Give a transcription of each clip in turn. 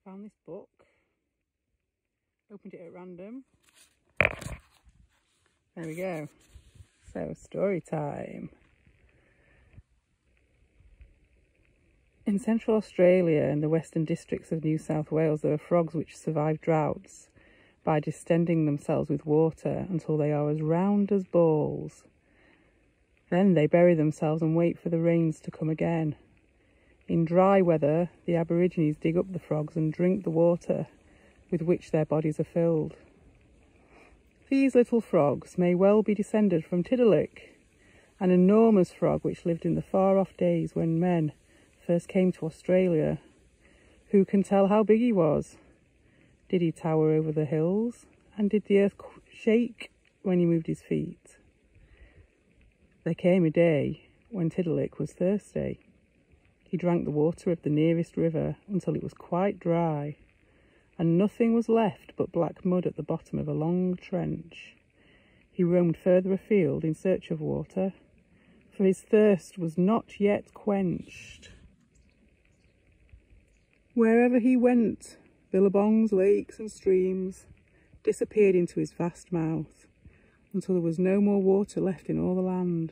Found this book, opened it at random. There we go. So, story time. In Central Australia and the Western Districts of New South Wales, there are frogs which survive droughts by distending themselves with water until they are as round as balls. Then they bury themselves and wait for the rains to come again. In dry weather, the Aborigines dig up the frogs and drink the water with which their bodies are filled. These little frogs may well be descended from Tidilik, an enormous frog which lived in the far-off days when men first came to Australia. Who can tell how big he was? Did he tower over the hills? And did the earth shake when he moved his feet? There came a day when Tidilik was thirsty. He drank the water of the nearest river until it was quite dry, and nothing was left but black mud at the bottom of a long trench. He roamed further afield in search of water, for his thirst was not yet quenched. Wherever he went, billabongs, lakes and streams disappeared into his vast mouth, until there was no more water left in all the land.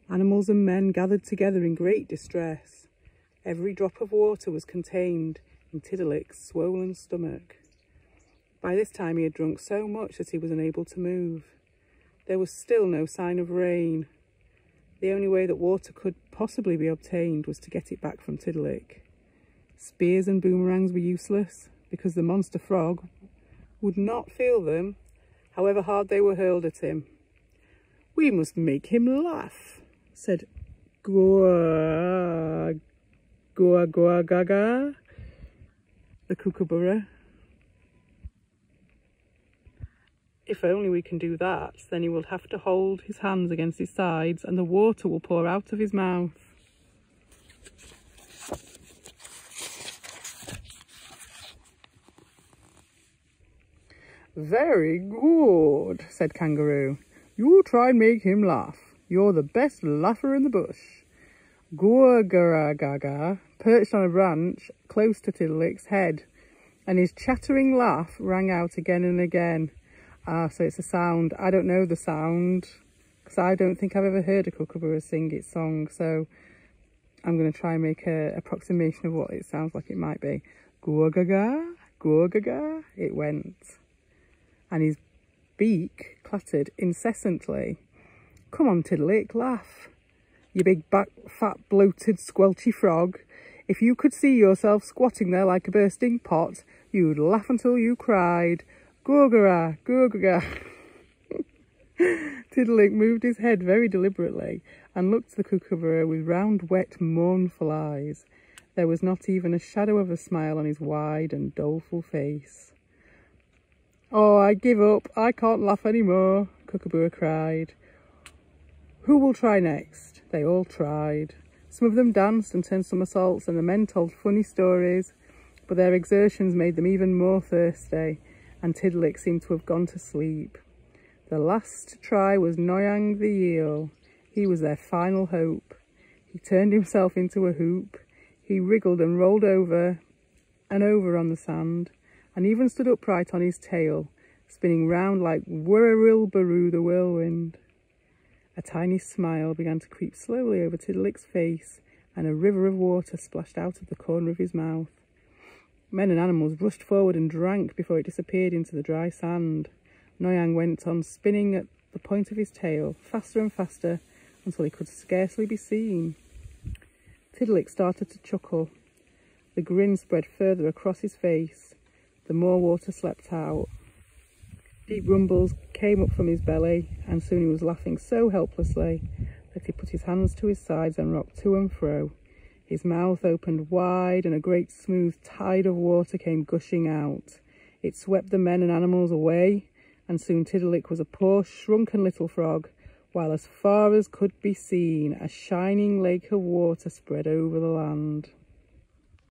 Animals and men gathered together in great distress. Every drop of water was contained in Tidilik's swollen stomach. By this time he had drunk so much that he was unable to move. There was still no sign of rain. The only way that water could possibly be obtained was to get it back from Tidilik. Spears and boomerangs were useless, because the monster frog would not feel them, however hard they were hurled at him. "We must make him laugh," said Goa Gaga, the kookaburra. "If only we can do that, then he will have to hold his hands against his sides and the water will pour out of his mouth." "Very good," said Kangaroo. "You try and make him laugh. You're the best laugher in the bush." Gaga perched on a branch close to Tidilik's head, and his chattering laugh rang out again and again. So it's a sound. I don't know the sound, because I don't think I've ever heard a kookaburra sing its song, so I'm going to try and make an approximation of what it sounds like it might be. Gaga, gaga, it went. And his beak clattered incessantly. "Come on, Tidilik, laugh. You big, fat, bloated, squelchy frog. If you could see yourself squatting there like a bursting pot, you'd laugh until you cried. Gorgara, gorgaga." Tidilik moved his head very deliberately and looked at the kookaburra with round, wet, mournful eyes. There was not even a shadow of a smile on his wide and doleful face. "Oh, I give up. I can't laugh any more," Kookaburra cried. "Who will try next?" They all tried. Some of them danced and turned somersaults, and the men told funny stories, but their exertions made them even more thirsty, and Tidilik seemed to have gone to sleep. The last to try was Noyang the eel. He was their final hope. He turned himself into a hoop. He wriggled and rolled over and over on the sand, and even stood upright on his tail, spinning round like Whirrilbaroo the whirlwind. A tiny smile began to creep slowly over Tidilik's face, and a river of water splashed out of the corner of his mouth. Men and animals rushed forward and drank before it disappeared into the dry sand. Noyang went on spinning at the point of his tail, faster and faster, until he could scarcely be seen. Tidilik started to chuckle. The grin spread further across his face. The more water slept out. Deep rumbles came up from his belly, and soon he was laughing so helplessly that he put his hands to his sides and rocked to and fro. His mouth opened wide, and a great smooth tide of water came gushing out. It swept the men and animals away, and soon Tidilik was a poor, shrunken little frog, while as far as could be seen, a shining lake of water spread over the land.